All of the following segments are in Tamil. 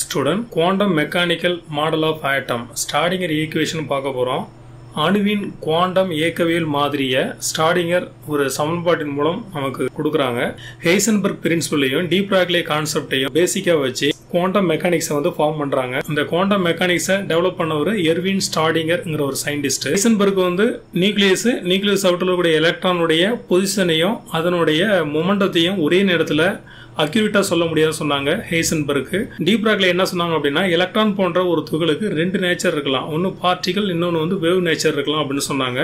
Student, quantum mechanical model of atom Schrodinger equation பார்க்க போறோம். அணுவின் குவாண்டம் இயக்கவியல் மாதிரியை ஸ்டாடிங்கர் ஒரு சமன்பாட்டின் மூலம் நமக்கு கொடுக்குறாங்க. ஹெய்சன்பர்க் பிரின்சிபலையும் டீப்ராக்லே கான்செப்டையும் பேசிக்கா வச்சு குவாண்டம் மெக்கானிக்ஸை வந்து ஃபார்ம் பண்றாங்க. இந்த குவாண்டம் மெக்கானிக்ஸை டெவலப் பண்ண ஒரு எர்வின் ஸ்டாடிங்கர்ங்கிற ஒரு சயின்டிஸ்ட். ஹெய்சன்பர்க் வந்து நியூக்ளியஸ் அவுட்டர் இருக்கக்கூடிய எலக்ட்ரானுடைய பொசிஷனையும் அதனுடைய மொமெண்டத்தையும் ஒரே நேரத்தில் அக்யூரேட்டா சொல்ல முடியாது சொன்னாங்க ஹெய்சன்பர்க். டீப்ராக்ல என்ன சொன்னாங்க அப்படின்னா, எலக்ட்ரான் போன்ற ஒரு துகளுக்கு ரெண்டு நேச்சர் இருக்கலாம், ஒன்னு பார்ட்டிகல், இன்னொன்னு வந்து வேவ் நேச்சர் இருக்கலாம் அப்படின்னு சொன்னாங்க.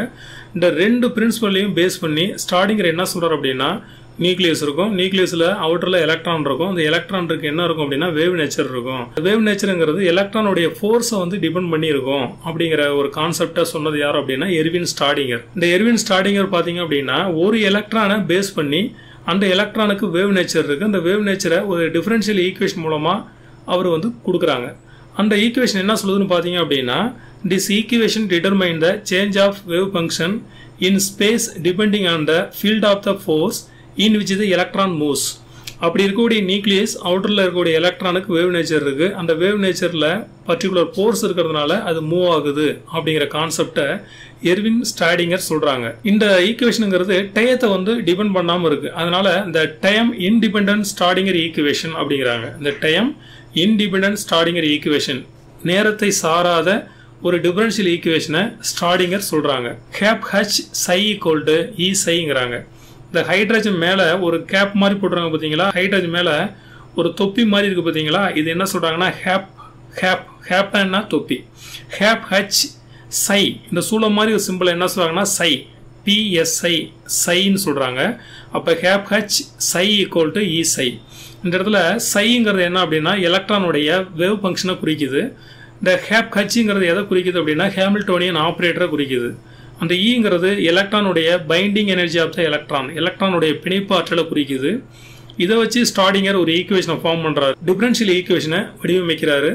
இந்த ரெண்டு பிரின்சிபலையும் பேஸ் பண்ணி ஸ்டாடிங்கர் என்ன சொல்றாரு அப்படின்னா, நியூக்ளியஸ் இருக்கும், நியூக்ளியஸ்ல அவுட்டர்ல எலக்ட்ரான் இருக்கும், அந்த எலக்ட்ரானுக்கு என்ன இருக்கும் அப்படின்னா வேவ் நேச்சர் இருக்கும். வேவ் நேச்சருங்கிறது எலக்ட்ரானுடைய ஃபோர்ஸை வந்து டிபெண்ட் பண்ணி இருக்கும் அப்படிங்கிற ஒரு கான்செப்டா சொன்னது யார் அப்படின்னா எர்வின் ஸ்டாடிங்கர். இந்த எர்வின் ஸ்டாடிங்கர் பாத்தீங்க அப்படின்னா ஒரு எலக்ட்ரானை பேஸ் பண்ணி அந்த எலக்ட்ரானுக்கு வேவ் நேச்சர் இருக்கு, அந்த வேவ் நேச்சரை ஒரு டிஃபரன்ஷியல் ஈக்குவேஷன் மூலமா அவர் வந்து கொடுக்குறாங்க. அந்த ஈக்குவேஷன் என்ன சொல்லுதுன்னு பாத்தீங்க அப்படின்னா, this equation determine the change of wave function in space depending on the field of the force in which the electron moves. அப்படி இருக்கக்கூடிய நியூக்ளியஸ் அவுட்டர்ல இருக்கக்கூடிய எலக்ட்ரானுக்கு வேவ் நேச்சர் இருக்கு, அந்த வேவ் நேச்சர்ல பர்டிகுலர் ஃபோர்ஸ் இருக்கிறதுனால அது மூவ் ஆகுது அப்படிங்கிற கான்செப்டை எர்வின் ஸ்டாடிங்கர் சொல்றாங்க. இந்த ஈக்குவேஷனுங்கிறது டயத்தை வந்து டிபெண்ட் பண்ணாம இருக்கு, அதனால இந்த டைம் இன்டிபெண்டன்ட் ஸ்டாடிங்கர் ஈக்குவேஷன் அப்படிங்கிறாங்க. இந்த டைம் இன்டிபெண்டன்ட் ஸ்டாடிங்கர் ஈக்குவேஷன், நேரத்தை சாராத ஒரு டிஃபரன்ஷியல் ஈக்குவேஷனை ஸ்டாடிங்கர் சொல்றாங்க. Cap H psi equal to E சைங்கிறாங்க. இந்த ஹைட்ரஜன் மேல ஒரு கேப் மாதிரி போட்டுறாங்க பாத்தீங்களா, ஹைட்ரஜன் மேல ஒரு தொப்பி மாதிரி இருக்கு பாத்தீங்களா, இது என்ன சொல்றாங்கன்னா ஹேப்னா தொப்பி. ஹேப் ஹச் சை, இந்த சூளம் மாதிரி ஒரு சிம்பிள் என்ன சொல்றாங்கன்னா சை, பிஎஸ்ஐ சைன்னு சொல்றாங்க. அப்ப ஹேப் H psi equal to E சை. இந்த இடத்துல சைங்கிறது என்ன அப்படின்னா எலக்ட்ரானுடைய வேவ் ஃபங்க்ஷனை குறிக்குது. இந்த ஹேப் ஹச்ங்கிறது எதை குறிக்குது அப்படின்னா ஹேமில்டோனியன் ஆப்ரேட்டரை குறிக்குது. அந்த ஈங்கிறது எலக்ட்ரானுடைய பைண்டிங் எனர்ஜி ஆஃப் த எலக்ட்ரானுடைய பிணைப்பு ஆற்றலை குறிக்குது. இதை வச்சு ஸ்டாடிங்கர் ஒரு ஈக்குவேஷனை ஃபார்ம் பண்றாரு, டிஃபரன்ஷியல் ஈக்குவேஷனை வடிவமைக்கிறாரு.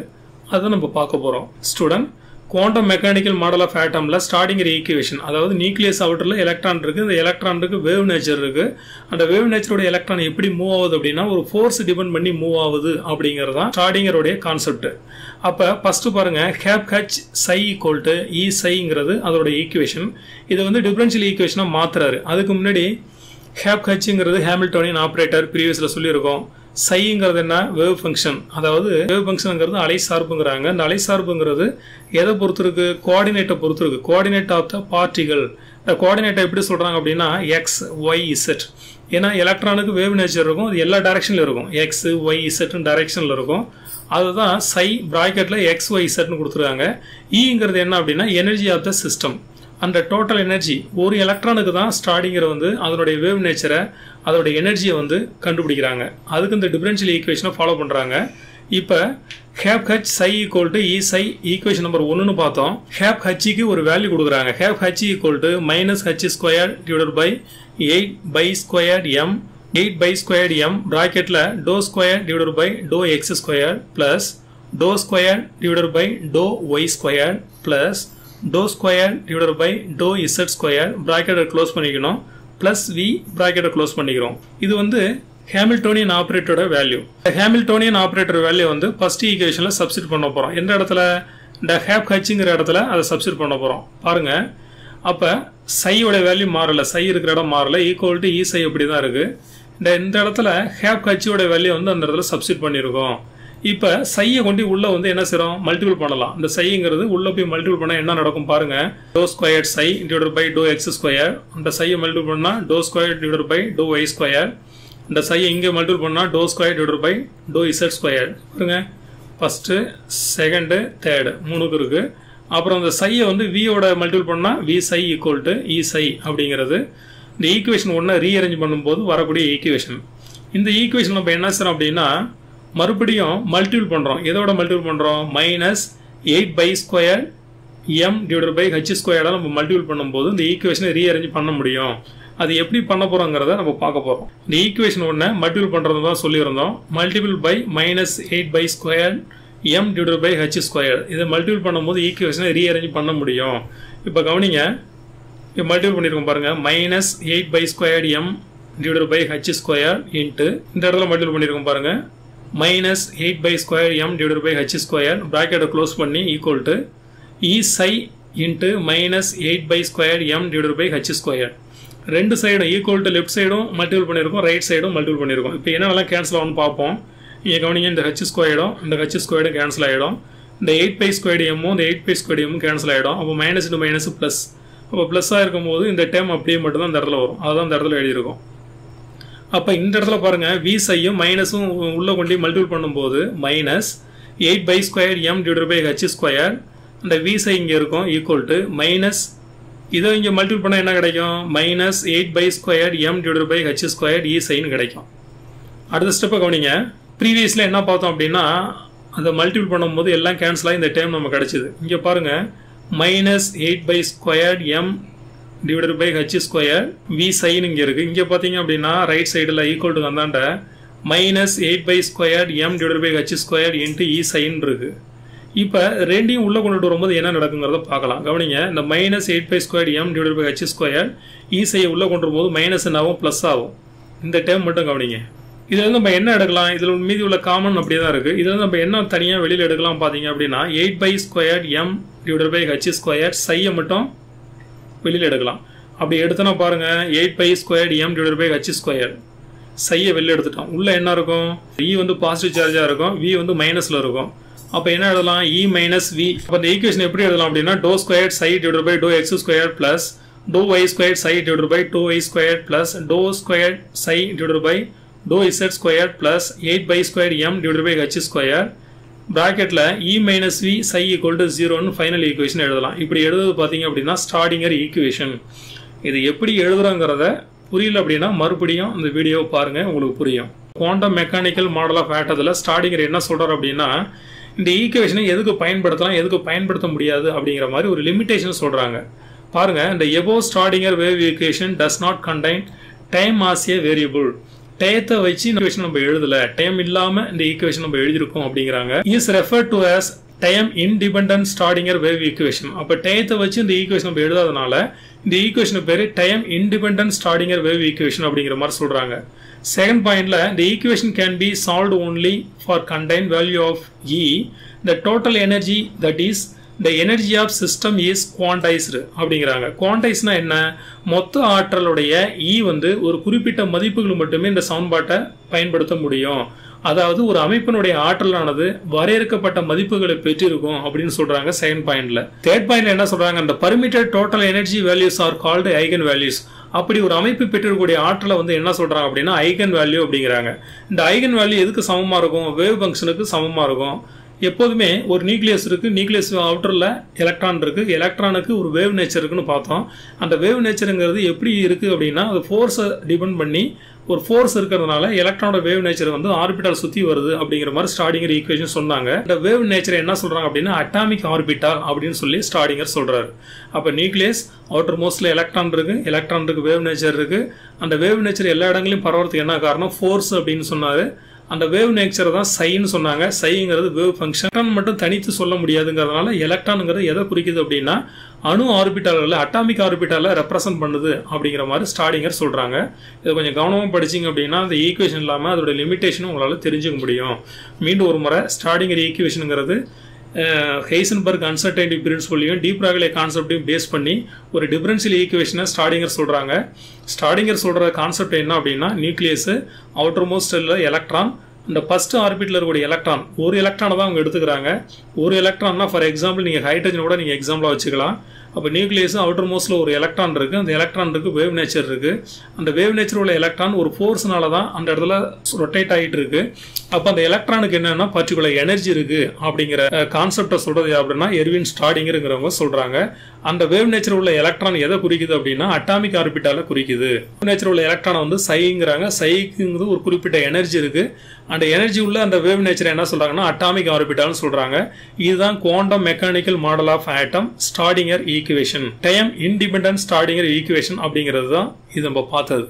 அதை நம்ம பார்க்க போறோம். Student, quantum mechanical model of ஆட்டம்ல ஸ்டாடிங்கர் ஈக்குவேஷன், அதாவது நியூக்ளியஸ் அவுட்டர்ல எலக்ட்ரான் இருக்கு, இந்த எலக்ட்ரானுக்கு வேவ் நேச்சர் இருக்கு, அந்த வேவ் நேச்சரோட எலக்ட்ரான் எப்படி மூவ் ஆகுது அப்படின்னா ஒரு ஃபோர்ஸ் டிபெண்ட் பண்ணி மூவ் ஆகுது அப்படிங்கிறது தான் ஸ்டாடிங்கருடைய கான்செப்ட். அப்ப ஃபர்ஸ்ட் பாருங்க, cap H psi equal to E சைங்கிறது அதோட ஈக்குவேஷன். இதை வந்து டிஃபரன்ஷியல் ஈக்குவேஷனா மாத்துறாரு. அதுக்கு முன்னாடி கேப் ஹச்ங்கிறது ஹேமில்டோனியன் ஆப்ரேட்டர் ப்ரீவியஸ்ல சொல்லியிருக்கோம். சைங்கிறது என்ன, வேவ் ஃபங்க்ஷன், அதாவது வேவ் ஃபங்க்ஷன்ங்கிறது அலை சார்புங்கிறாங்க. இந்த அலை சார்புங்கிறது எதை பொறுத்து இருக்கு, கோஆர்டினேட்டை பொறுத்து இருக்கு, கோஆர்டினேட் ஆஃப் த பார்ட்டிகல். இந்த கோஆர்டினேட்டை எப்படி சொல்றாங்க அப்படின்னா எக்ஸ் ஒய் இசட். ஏன்னா எலக்ட்ரானுக்கு வேவ் நேச்சர் இருக்கும், அது எல்லா டைரக்ஷன்ல இருக்கும், எக்ஸ் ஒய் இசட் டைரக்ஷன்ல இருக்கும். அதுதான் சை பிராக்கெட்ல எக்ஸ் ஒய் இசட்னு கொடுத்துருக்காங்க. ஈங்கிறது என்ன அப்படின்னா எனர்ஜி ஆஃப் த சிஸ்டம், அந்த டோட்டல் எனர்ஜி. ஒரு எலக்ட்ரானுக்கு தான் ஸ்டாடிங்கர் வந்து அதனுடைய வேவ் நேச்சரை, அதோட எனர்ஜியை வந்து கண்டுபிடிக்கிறாங்க. அதுக்கு இந்த டிஃபரன்ஷியல் ஈக்குவேஷனை ஃபாலோ பண்றாங்க. இப்ப cap H psi equal to E psi equation number 1ன்னு பார்த்தோம். ஹேப் ஹச்சுக்கு ஒரு வேல்யூ கொடுக்குறாங்க. Cap H equal to minus H square divided by 8 pi square M, 8 pi square M பிராக்கெட்ல doe square divided by doe X square plus doe square divided by doe Y square plus doe square divided by doe Z square பிராக்கெட்டை க்ளோஸ் பண்ணிக்கணும், பிளஸ் வி பிராக்கெட்டை க்ளோஸ் பண்ணிக்கிறோம். இது வந்து ஹேமில்டோனியன் ஆப்ரேட்டரோட வேல்யூ. ஹேமில்டோனியன் ஆப்ரேட்டர் வேல்யூ வந்து ஃபர்ஸ்ட் ஈக்குவேஷன்ல சப்ஸ்டிட் பண்ண போறோம். எந்த இடத்துல, இந்த ஹேப் ஹச்ங்கிற இடத்துல அதை சப்ஸ்டிட் பண்ண போறோம். பாருங்க, அப்ப சையோட வேல்யூ மாறல, சை இருக்கிற இடம் மாறல, ஈக்குவல் டு இ சை அப்படிதான் இருக்கு. இந்த இடத்துல ஹேப் ஹச்சோட வேல்யூ வந்து அந்த இடத்துல சப்ஸ்டிட் பண்ணிருக்கோம். இப்ப சையை கொண்டு உள்ள வந்து என்ன செய்யறோம், மல்டிபிள் பண்ணலாம். இந்த சைங்கிறது உள்ள போய் மல்டிபிள் பண்ணா என்ன நடக்கும் பாருங்க, doe square psi divided by doe X square. அந்த சையை மல்டிபிள் பண்ணா doe square divided by doe Y square. இந்த சையை இங்கே மல்டிபிள் பண்ணா doe square divided by doe Z square. பாருங்க, ஃபர்ஸ்ட் செகண்ட் தேர்ட் 3க்கு இருக்கு. அப்புறம் இந்த சையை வந்து வியோட மல்டிபிள் பண்ணா V psi equal to E psi அப்படிங்கிறது இந்த ஈக்குவேஷன் ஒன்றை ரீஅரேஞ்ச் பண்ணும்போது வரக்கூடிய ஈக்குவேஷன். இந்த ஈக்குவேஷன் நம்ம என்ன செய்யறோம் அப்படின்னா மறுபடியும் மல்டிபிள் பண்றோம். எதோட மல்டிபிள் பண்றோம், minus 8 pi square M divided by H ஸ்கொயர்டா நம்ம மல்டிபிள் பண்ணும்போது இந்த ஈக்குவேஷனை ரீஅரேஞ்ச் பண்ண முடியும். அது எப்படி பண்ண போறோங்கிறத நம்ம பார்க்க போறோம். இந்த ஈக்குவேஷன் ஒன்றை மல்டிபிள் பண்றது தான் சொல்லியிருந்தோம். Multiple by minus 8 pi square M divided by H square. இதை மல்டிபிள் பண்ணும்போது ஈக்குவேஷனை ரீஅரேஞ்ச் பண்ண முடியும். இப்போ கவனிங்க, மல்டிபிள் பண்ணிருக்கோம் பாருங்க, minus 8 pi square m divided by h square into இந்த இடத்துல மல்டிபிள் பண்ணிருக்கோம் பாருங்க minus 8 by square m divided by h square bracket close பண்ணி equal to e psi into minus 8 by square m divided by h square. ரெண்டு சைடும் equal to left சைடும் மல்டிபிள் பண்ணியிருக்கோம், ரைட் சைடும் மல்டிபிள் பண்ணியிருக்கோம். இப்போ என்னெல்லாம் கேன்சல் ஆகும்னு பார்ப்போம். இங்கே கவனிங்க, இந்த h ஸ்கொயர்டும் இந்த h ஸ்கொயர்டும் கேன்சல் ஆகிடும். இந்த 8 பை ஸ்கொயர்டு எம்மும் இந்த 8 பை ஸ்கொயர்டு எம்மும் கேன்சல் ஆகிடும். அப்போ மைனஸ் இன்டு மைனஸ் ப்ளஸ். அப்போ ப்ளஸ்ஸாக இருக்கும்போது இந்த டேம் அப்படியே மட்டும்தான் இந்த இடத்துல வரும். அதுதான் இந்த இடத்துல எழுதியிருக்கும். அப்போ இந்த இடத்துல பாருங்கள், வி சையும் மைனஸும் உள்ளே கொண்டு மல்டிபிள் பண்ணும்போது minus 8 pi square M divided by H square, இந்த வி சை இங்கே இருக்கும் ஈக்குவல் டு மைனஸ், இதை இங்கே மல்டிபிள் பண்ணால் என்ன கிடைக்கும், minus 8 pi square M divided by H square E சைன்னு கிடைக்கும். அடுத்த ஸ்டெப்பை கவனிங்க. ப்ரீவியஸில் என்ன பார்த்தோம் அப்படின்னா, அந்த மல்டிபிள் பண்ணும்போது எல்லாம் கேன்சல் ஆகி இந்த டைம் நம்ம கிடச்சிது. இங்கே பாருங்கள், minus 8 pi square M divided by H square V சைன் இங்கே இருக்குது. இங்கே பார்த்தீங்க அப்படின்னா ரைட் சைடில் ஈக்குவல் டு வந்தாண்ட minus 8 pi square M divided by H square into E சைன் இருக்குது. இப்போ ரெண்டையும் உள்ளே கொண்டுட்டு வரும்போது என்ன நடக்குங்கிறத பார்க்கலாம். கவனிங்க, இந்த minus 8 pi square M divided by H square E சையை உள்ளே கொண்டு வரும்போது மைனஸ் என்ன ஆகும், ப்ளஸ் ஆகும். இந்த டேம் மட்டும் கவனிங்க. இதில் வந்து நம்ம என்ன எடுக்கலாம், இதில் மீதி உள்ள காமன் அப்படியே தான் இருக்குது. இதில் வந்து நம்ம என்ன தனியாக வெளியில் எடுக்கலாம் பார்த்தீங்க அப்படின்னா 8 pi square M divided by H square சையை மட்டும் வெளியில் எடுக்கலாம். அப்படி எடுத்தோன்னா பாருங்கள், 8 pi square M divided by H square சையை வெளியில் எடுத்துட்டோம். உள்ளே என்ன இருக்கும், இ வந்து பாசிட்டிவ் சார்ஜாக இருக்கும், வி வந்து மைனஸில் இருக்கும். அப்போ என்ன எழுதலாம், இ மைனஸ் வி. அப்போ இந்த ஈக்குவேஷன் எப்படி எழுதலாம் அப்படின்னா, doe square psi divided by doe X square plus doe Y square psi divided by doe Y square plus doe square psi divided by doe Z square plus 8 pi square M divided by H square ப்ராக்கெட்டில் E minus V psi equal to 0ன்னு ஃபைனல் ஈக்குவேஷன் எழுதலாம். இப்படி எழுதுறது பார்த்தீங்க அப்படின்னா ஸ்டார்டிங்கர் ஈக்குவேஷன். இது எப்படி எழுதுறோங்கிறத புரியல அப்படின்னா மறுபடியும் இந்த வீடியோவை பாருங்கள், உங்களுக்கு புரியும். குவாண்டம் மெக்கானிக்கல் மாடல் ஆஃப் ஆட்டத்தில் ஸ்டார்டிங்கர் என்ன சொல்கிறார் அப்படின்னா, இந்த ஈக்குவேஷனை எதுக்கு பயன்படுத்தலாம், எதுக்கு பயன்படுத்த முடியாது அப்படிங்கிற மாதிரி ஒரு லிமிட்டேஷன் சொல்கிறாங்க. பாருங்கள், இந்த above Schrodinger wave equation does not contain time as a variable. டயத்தை வச்சு இந்த ஈக்குவேஷன் நம்ம எழுதலை, டைம் இல்லாமல் இந்த ஈக்குவேஷன் நம்ம எழுதியிருக்கோம் அப்படிங்கிறாங்க. Is refer to as time independent Schrodinger wave equation. அப்போ டயத்தை வச்சு இந்த ஈக்குவேஷன் நம்ம எழுதாதனால இந்த ஈக்குவேஷன் பேர் time independent Schrodinger wave equation அப்படிங்கிற மாதிரி சொல்கிறாங்க. செகண்ட் பாயிண்ட்ல, இந்த equation can be solved only for certain value of E. The total energy that is the energy of system is quantized அப்படிங்கிறாங்க. குவான்டைஸ்னா என்ன, மொத்த ஆற்றலுடைய இ வந்து ஒரு குறிப்பிட்ட மதிப்புகள் மட்டுமே இந்த சமன்பாட்டை பயன்படுத்த முடியும். அதாவது ஒரு அமைப்பினுடைய ஆற்றலானது வரையறுக்கப்பட்ட மதிப்புகளை பெற்றிருக்கும் அப்படின்னு சொல்றாங்க செகண்ட் பாயிண்ட்ல. தேர்ட் பாயிண்ட்ல என்ன சொல்றாங்க, அந்த permitted total energy values are called eigen values. அப்படி ஒரு அமைப்பு பெற்றிருக்கக்கூடிய ஆற்றலை வந்து என்ன சொல்றாங்க அப்படின்னா ஐகன் வேல்யூ அப்படிங்கிறாங்க. இந்த ஐகன் வேல்யூ எதுக்கு சமமா இருக்கும், வேவ் ஃபங்க்ஷனுக்கு சமமா இருக்கும். எப்போதுமே ஒரு நியூக்ளியஸ் இருக்கு, நியூக்ளியஸ் அவுட்டர்ல எலக்ட்ரான் இருக்கு, எலக்ட்ரானுக்கு ஒரு வேவ் நேச்சர் இருக்குன்னு பார்த்தோம். அந்த வேவ் நேச்சருங்கிறது எப்படி இருக்கு அப்படின்னா, அது ஃபோர்ஸை டிபெண்ட் பண்ணி ஒரு ஃபோர்ஸ் இருக்கிறதுனால எலக்ட்ரானோட வேவ் நேச்சர் வந்து ஆர்பிட்டால் சுற்றி வருது அப்படிங்கிற மாதிரி ஸ்டார்டிங்கர் ஈக்குவேஷன் சொன்னாங்க. இந்த வேவ் நேச்சர் என்ன சொல்றாங்க அப்படின்னா அட்டாமிக் ஆர்பிட்டால் அப்படின்னு சொல்லி ஸ்டார்டிங்கர் சொல்றாரு. அப்போ நியூக்ளியஸ் அவுட்டர் மோஸ்ட்ல எலக்ட்ரான் இருக்கு, வேவ் நேச்சர் இருக்கு. அந்த வேவ் நேச்சர் எல்லா இடங்களையும் பரவறதுக்கு என்ன காரணம், ஃபோர்ஸ் அப்படின்னு சொன்னாரு. அந்த வேவ் நேச்சர் தான் சைன்னு சொன்னாங்க. சைங்கிறது வேவ் ஃபங்க்ஷன். எலக்ட்ரான் மட்டும் தனித்து சொல்ல முடியாதுங்கிறதுனால எலக்ட்ரானுங்கிறது எதை குறிக்குது அப்படின்னா அணு ஆர்பிட்டாலில் அட்டாமிக் ஆர்பிட்டாலில் ரெப்ரசென்ட் பண்ணுது அப்படிங்கிற மாதிரி ஸ்டார்டிங்கர் சொல்றாங்க. இதை கொஞ்சம் கவனமாக படிச்சிங்க அப்படின்னா அந்த ஈக்குவேஷன் இல்லாமல் அதோட லிமிட்டேஷனும் உங்களால் தெரிஞ்சுக்க முடியும். மீண்டும் ஒரு முறை ஸ்டார்டிங்கர் ஈக்குவேஷனுங்கிறது ஹெய்சன்பர்க் அன்சர்டைனிட்டி பிரின்சிபலையும் டீப் ராகலே கான்செப்டையும் பேஸ் பண்ணி ஒரு டிஃபரன்ஷியல் ஈக்குவேஷனை ஸ்டார்டிங்கர் சொல்றாங்க. ஸ்டார்டிங்கர் சொல்ற கான்செப்ட் என்ன அப்படின்னா, நியூக்ளியஸ் அவுட்டர் மோஸ்ட் எலக்ட்ரான், இந்த ஃபர்ஸ்ட் ஆர்பிட்ல இருக்கக்கூடிய எலக்ட்ரான், ஒரு எலக்ட்ரானை தான் அவங்க எடுத்துக்கிறாங்க. ஒரு எலக்ட்ரான்னா ஃபார் எக்ஸாம்பிள் நீங்கள் ஹைட்ரஜன் கூட நீங்கள் எக்ஸாம்பிளாக வச்சுக்கலாம். அப்போ நியூக்ளியஸ் அவுட்டர் மோஸ்ட்ல ஒரு எலக்ட்ரான் இருக்கு, அந்த எலக்ட்ரானுக்கு வேவ் நேச்சர் இருக்கு. அந்த வேவ் நேச்சர் உள்ள எலக்ட்ரான் ஒரு ஃபோர்ஸ்னால தான் அந்த இடத்துல ரொட்டேட் ஆகிட்டு இருக்கு. அப்போ அந்த எலக்ட்ரானுக்கு என்னன்னா பர்டிகுலர் எனர்ஜி இருக்கு அப்படிங்கிற கான்செப்டை சொல்றது அப்படின்னா எர்வின் ஸ்டார்டிங்கருங்கிறவங்க சொல்றாங்க. அந்த வேவ் நேச்சர் உள்ள எலக்ட்ரான் எதை குறிக்குது அப்படின்னா அட்டாமிக் ஆர்பிட்டால குறிக்குது. வேவ் நேச்சர் உள்ள எலக்ட்ரான் வந்து சைங்கிறாங்க. சைக்குங்கிறது ஒரு குறிப்பிட்ட எனர்ஜி இருக்கு. அந்த எனர்ஜி உள்ள அந்த வேவ் நேச்சர் என்ன சொல்றாங்கன்னா அட்டாமிக் ஆர்பிட்டால்னு சொல்றாங்க. இதுதான் quantum mechanical model of atom Schrodinger equation. Time independent Schrodinger equation அப்படிங்கிறது தான் இது நம்ம பார்த்தது.